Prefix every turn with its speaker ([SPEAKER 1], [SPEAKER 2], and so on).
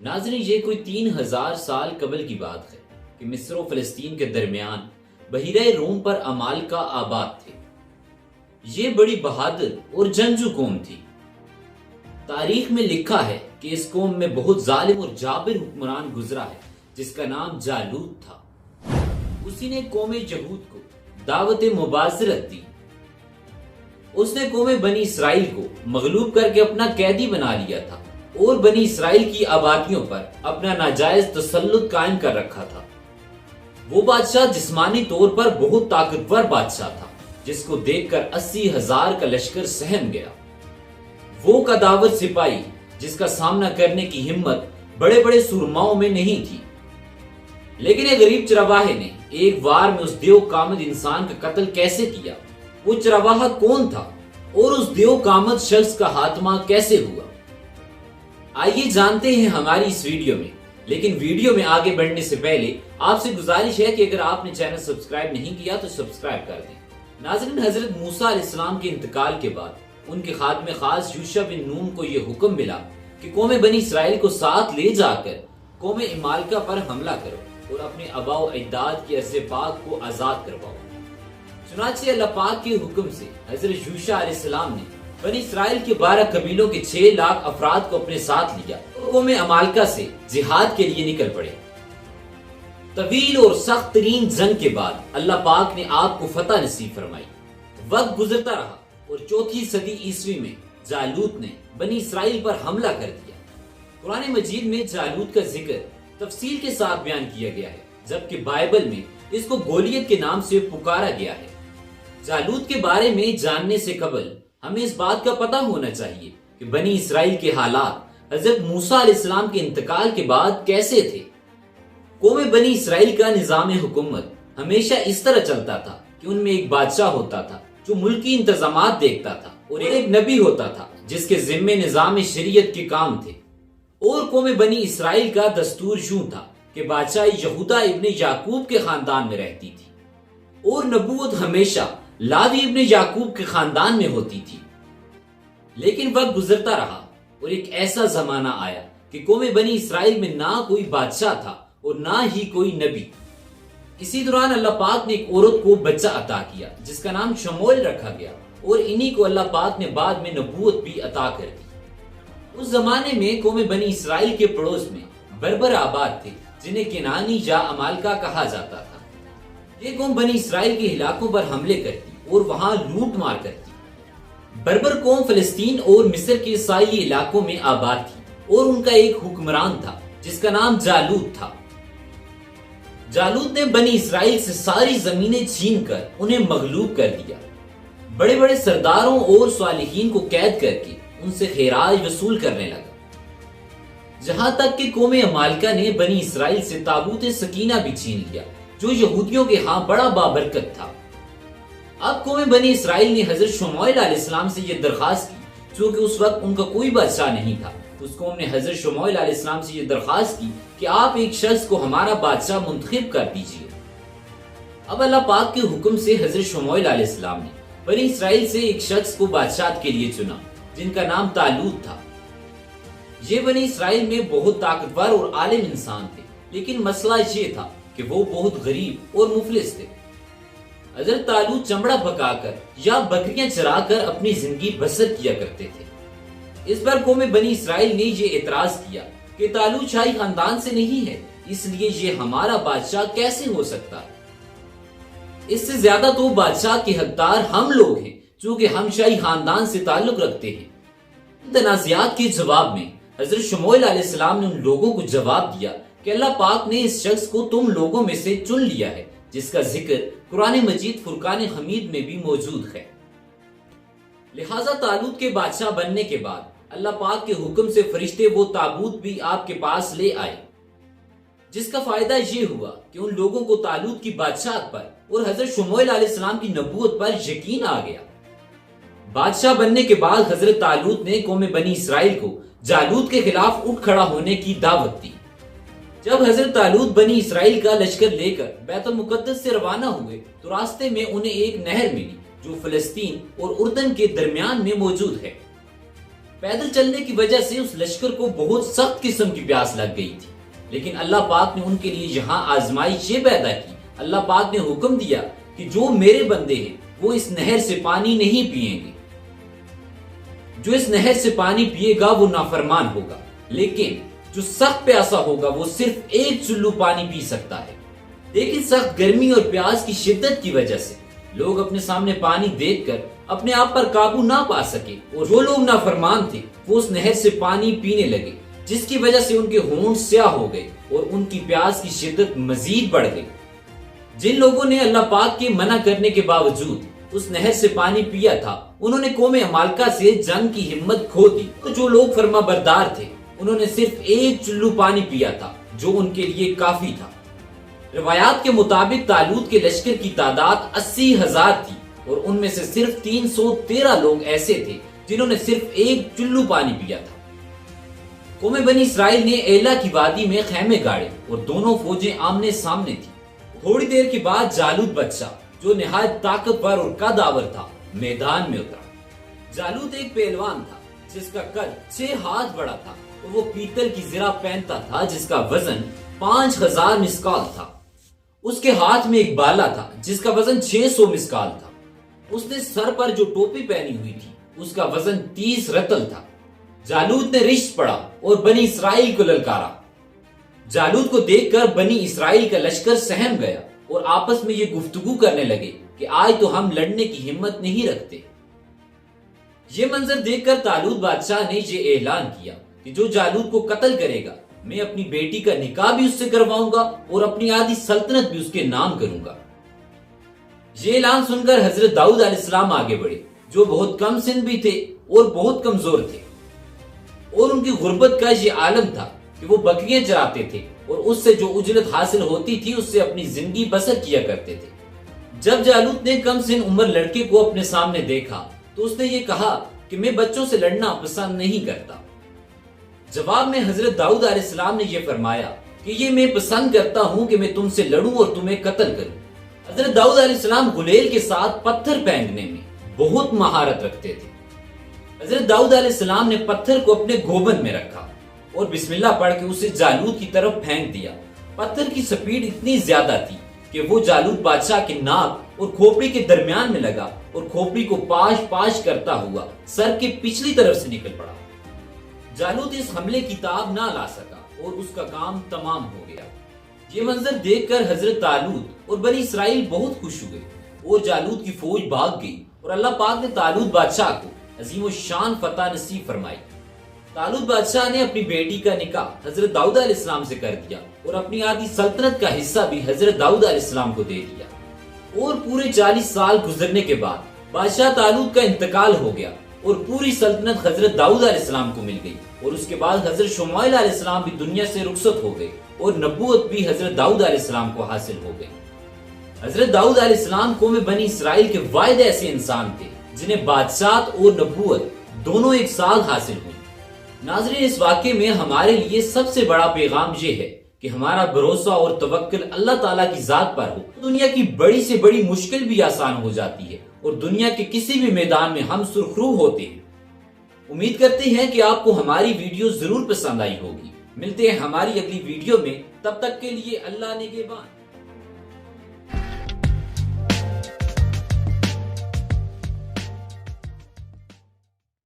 [SPEAKER 1] ناظرین، یہ کوئی 3000 سال قبل کی بات ہے کہ مصر و فلسطین کے درمیان بحیرہ روم پر عمالقہ آباد تھے۔ یہ بڑی بہادر اور جنگجو قوم تھی۔ تاریخ میں لکھا ہے کہ اس قوم میں بہت ظالم اور جابر حکمران گزرا ہے جس کا نام جالوت تھا۔ اسی نے قوم یہود کو دعوت مبازرت دی۔ اس نے قوم بنی اسرائیل کو مغلوب کر کے اپنا قیدی بنا لیا تھا اور بنی اسرائیل کی آبادیوں پر اپنا ناجائز تسلط قائم کر رکھا تھا۔ وہ بادشاہ جسمانی طور پر بہت طاقتور بادشاہ تھا جس کو دیکھ کر 80,000 کا لشکر سہم گیا۔ وہ قداور سپاہی جس کا سامنا کرنے کی ہمت بڑے بڑے سورماؤں میں نہیں تھی، لیکن ایک غریب چرواہے نے ایک وار میں اس دیو کامد انسان کا قتل کیسے کیا؟ وہ چرواہا کون تھا اور اس دیو کامد شخص کا خاتمہ کیسے ہوا؟ آئیے جانتے ہیں ہماری اس ویڈیو میں، لیکن ویڈیو میں آگے بڑھنے سے پہلے آپ سے گزارش ہے کہ اگر آپ نے چینل سبسکرائب نہیں کیا تو سبسکرائب کر دیں۔ ناظرین، حضرت موسیٰ علیہ السلام کے انتقال کے بعد ان کے خادم خاص یوشع بن نون کو یہ حکم ملا کہ قوم بنی اسرائیل کو ساتھ لے جا کر قوم عمالقہ پر حملہ کرو اور اپنے آباء و اجداد کی ارض پاک کو آزاد کرواؤ۔ چنانچہ اللہ پاک کے حکم سے حضرت یوشع علیہ السلام نے بنی اسرائیل کے 12 قبیلوں کے 6 لاکھ افراد کو اپنے ساتھ لیا اور قوم عمالقہ سے جہاد کے لیے نکل پڑے۔ طویل اور سخت ترین جنگ کے بعد اللہ پاک نے آپ کو فتح نصیب فرمائی۔ وقت گزرتا رہا اور 4 صدی عیسوی میں جالوت نے بنی اسرائیل پر حملہ کر دیا۔ قرآن مجید میں جالوت کا ذکر تفصیل کے ساتھ بیان کیا گیا ہے، جبکہ بائبل میں اس کو گولیت کے نام سے پکارا گیا ہے۔ جالوت کے بارے میں جاننے سے قبل ہمیں اس بات کا پتہ ہونا چاہیے کہ بنی اسرائیل کے حالات حضرت موسیٰ علیہ السلام کے انتقال کے بعد کیسے تھے۔ قوم بنی اسرائیل کا نظام حکومت ہمیشہ اس طرح چلتا تھا کہ ان میں ایک بادشاہ ہوتا تھا جو ملکی انتظامات دیکھتا تھا، اور ایک نبی ہوتا تھا جس کے ذمے نظام شریعت کے کام تھے۔ اور قوم بنی اسرائیل کا دستور یوں تھا کہ بادشاہ یہودا ابن یعقوب کے خاندان میں رہتی تھی اور نبوت ہمیشہ لاوی ابن یعقوب کے خاندان میں ہوتی تھی۔ لیکن وقت گزرتا رہا اور ایک ایسا زمانہ آیا کہ قوم بنی اسرائیل میں نہ کوئی بادشاہ تھا اور نہ ہی کوئی نبی۔ اسی دوران اللہ پاک نے ایک عورت کو بچہ عطا کیا جس کا نام شموئیل رکھا گیا، اور انہی کو اللہ پاک نے بعد میں نبوت بھی عطا کر دی۔ اس زمانے میں قوم بنی اسرائیل کے پڑوس میں بربر آباد تھے جنہیں کنانی یا عمالقہ کہا جاتا تھا۔ یہ قوم بنی اسرائیل کے علاقوں پر حملے کرتی اور وہاں لوٹ مار کرتی۔ بربر قوم فلسطین اور مصر کے ساحلی علاقوں میں آباد تھی اور ان کا ایک حکمران تھا جس کا نام جالوت تھا۔ جالوت نے بنی اسرائیل سے ساری زمینیں چھین کر انہیں مغلوب کر دیا۔ بڑے بڑے سرداروں اور صالحین کو قید کر کے ان سے خراج وصول کرنے لگا، جہاں تک کہ قوم عمالقہ نے بنی اسرائیل سے تابوت سکینہ بھی چھین لیا جو یہودیوں کے ہاں بڑا بابرکت تھا۔ اب قوم بنی اسرائیل نے حضرت شموئیل علیہ السلام سے یہ درخواست کی، چونکہ اس وقت ان کا کوئی بادشاہ نہیں تھا۔ اس قوم نے حضرت شموئیل علیہ السلام سے یہ درخواست کی کہ آپ ایک شخص کو ہمارا بادشاہ منتخب کر دیجئے۔ اب اللہ پاک کے حکم سے حضرت شموئیل علیہ السلام نے بنی اسرائیل سے ایک شخص کو بادشاہت کے لیے چنا جن کا نام طالوت تھا۔ یہ بنی اسرائیل میں بہت طاقتور اور عالم انسان تھے، لیکن مسئلہ یہ تھا کہ وہ بہت غریب اور مفلس تھے۔ حضرت طالوت چمڑا پکا کر یا بکریاں چرا کر اپنی زندگی بسر کیا کرتے تھے۔ اس پر قوم بنی اسرائیل نے یہ اعتراض کیا کہ طالوت شاہی خاندان سے نہیں ہے، اس لیے یہ ہمارا بادشاہ کیسے ہو سکتا ہے؟ اس سے زیادہ تو بادشاہ کے حقدار ہم لوگ ہیں چونکہ ہم شاہی خاندان سے تعلق رکھتے ہیں۔ ان تنازعات کے جواب میں حضرت شموئیل علیہ السلام نے ان لوگوں کو جواب دیا کہ اللہ پاک نے اس شخص کو تم لوگوں میں سے چن لیا ہے، جس کا ذکر قرآن مجید فرقان حمید میں بھی موجود ہے۔ لہٰذا طالوت کے بادشاہ بننے کے بعد اللہ پاک کے حکم سے فرشتے وہ تابوت بھی آپ کے پاس لے آئے، جس کا فائدہ یہ ہوا کہ ان لوگوں کو طالوت کی بادشاہت پر اور حضرت شموئیل علیہ السلام کی نبوت پر یقین آ گیا۔ بادشاہ بننے کے بعد حضرت طالوت نے قوم بنی اسرائیل کو جالوت کے خلاف اٹھ کھڑا ہونے کی دعوت دی۔ جب حضرت طالوت بنی اسرائیل کا لشکر لے کر بیت المقدس سے روانہ ہوئے تو راستے میں انہیں ایک نہر ملی جو فلسطین اور اردن کے درمیان میں موجود ہے۔ پیدل چلنے کی وجہ سے اس لشکر کو بہت سخت قسم کی پیاس لگ گئی تھی، لیکن اللہ پاک نے ان کے لیے یہاں آزمائش یہ پیدا کی۔ اللہ پاک نے حکم دیا کہ جو میرے بندے ہیں وہ اس نہر سے پانی نہیں پیئیں گے، جو اس نہر سے پانی پیے گا وہ نافرمان ہوگا، لیکن جو سخت پیاسا ہوگا وہ صرف ایک چلو پانی پی سکتا ہے۔ لیکن سخت گرمی اور پیاس کی شدت کی وجہ سے لوگ اپنے سامنے پانی دیکھ کر اپنے آپ پر قابو نہ پا سکے، اور جو لوگ نافرمان تھے وہ اس نہر سے پانی پینے لگے، جس کی وجہ سے ان کے ہونٹ سیاہ ہو گئے اور ان کی پیاس کی شدت مزید بڑھ گئی۔ جن لوگوں نے اللہ پاک کے منع کرنے کے باوجود اس نہر سے پانی پیا تھا، انہوں نے قوم عمالقہ سے جنگ کی ہمت کھو دی، تو جو لوگ فرما بردار تھے انہوں نے صرف ایک چلو پانی پیا تھا جو ان کے لیے کافی تھا۔ روایات کے مطابق طالوت کے لشکر کی تعداد 80,000 تھی، اور ان میں سے صرف 313 لوگ ایسے تھے جنہوں نے صرف ایک چلو پانی پیا تھا۔ قوم بنی اسرائیل نے ایلا کی وادی میں خیمے گاڑے اور دونوں فوجیں آمنے سامنے تھی۔ تھوڑی دیر کے بعد جالوت بادشاہ جو نہایت طاقتور اور قدآور تھا میدان میں اترا۔ جالوت ایک پہلوان تھا جس کا قد 6 ہاتھ بڑا تھا، اور وہ پیتل کی زرہ پہنتا تھا جس کا وزن 5000 مسکال تھا۔ اس کے ہاتھ میں ایک بالا تھا جس کا وزن 600 مسکال تھا۔ اس نے سر پر جو ٹوپی پہنی ہوئی تھی اس کا وزن 30 رتل تھا۔ جالوت نے رشت پڑا اور بنی اسرائیل کو للکارا۔ جالوت کو دیکھ کر بنی اسرائیل کا لشکر سہم گیا اور آپس میں یہ گفتگو کرنے لگے کہ آج تو ہم لڑنے کی ہمت نہیں رکھتے۔ یہ منظر دیکھ کر طالوت بادشاہ نے یہ اعلان کیا کہ جو جالوت کو قتل کرے گا میں اپنی بیٹی کا نکاح بھی اس سے کرواؤں گا اور اپنی آدھی سلطنت بھی اس کے نام کروں گا۔ یہ اعلان سن کر حضرت داؤد علیہ السلام آگے بڑھے، جو بہت کم سن بھی تھے اور بہت کمزور تھے، اور ان کی غربت کا یہ عالم تھا کہ وہ بکریاں چراتے تھے اور اس سے جو اجرت حاصل ہوتی تھی اس سے اپنی زندگی بسر کیا کرتے تھے۔ جب جالوت نے کم سن عمر لڑکے کو اپنے سامنے دیکھا تو اس نے یہ کہا کہ میں بچوں سے لڑنا پسند نہیں کرتا۔ جواب میں حضرت داؤد علیہ السلام نے یہ فرمایا کہ یہ میں پسند کرتا ہوں کہ میں تم سے لڑوں اور تمہیں قتل کروں۔ حضرت داؤد علیہ السلام غلیل کے ساتھ پتھر پھینکنے میں بہت مہارت رکھتے تھے۔ حضرت داؤد علیہ السلام نے پتھر کو اپنے گوبند میں رکھا اور بسم اللہ پڑھ کے اسے جالوت کی طرف پھینک دیا۔ پتھر کی سپیڈ اتنی زیادہ تھی کہ وہ جالوت بادشاہ کے ناک اور کھوپڑی کے درمیان میں لگا اور کھوپڑی کو پاش پاش کرتا ہوا سر کے پچھلی طرف سے نکل پڑا۔ جالوت اس حملے کی تاب نہ لا سکا اور اس کا کام تمام ہو گیا۔ یہ منظر دیکھ کر حضرت طالوت اور بنی اسرائیل بہت خوش ہوئے اور جالوت کی فوج بھاگ گئی، اور اللہ پاک نے طالوت بادشاہ کو عظیم الشان فتح نصیب فرمائی۔ طالوت بادشاہ نے اپنی بیٹی کا نکاح حضرت داؤد علیہ السلام سے کر دیا اور اپنی آدھی سلطنت کا حصہ بھی حضرت داؤد علیہ السلام کو دے دیا، اور پورے 40 سال گزرنے کے بعد بادشاہ طالوت کا انتقال ہو گیا اور پوری سلطنت حضرت داؤد علیہ السلام کو مل گئی، اور اس کے بعد حضرت شموئیل علیہ السلام بھی دنیا سے رخصت ہو گئے اور نبوت بھی حضرت داؤد علیہ السلام کو حاصل ہو گئی۔ حضرت داؤد علیہ السلام قوم بنی اسرائیل کے واحد ایسے انسان تھے جنہیں بادشاہت اور نبوت دونوں ایک ساتھ حاصل ہوئی۔ ناظرین، اس واقعے میں ہمارے لیے سب سے بڑا پیغام یہ ہے کہ ہمارا بھروسہ اور توکل اللہ تعالیٰ کی ذات پر ہو، دنیا کی بڑی سے بڑی مشکل بھی آسان ہو جاتی ہے اور دنیا کے کسی بھی میدان میں ہم سرخرو ہوتے ہیں۔ امید کرتے ہیں کہ آپ کو ہماری ویڈیو ضرور پسند آئی ہوگی۔ ملتے ہیں ہماری اگلی ویڈیو میں، تب تک کے لیے اللہ نگہبان۔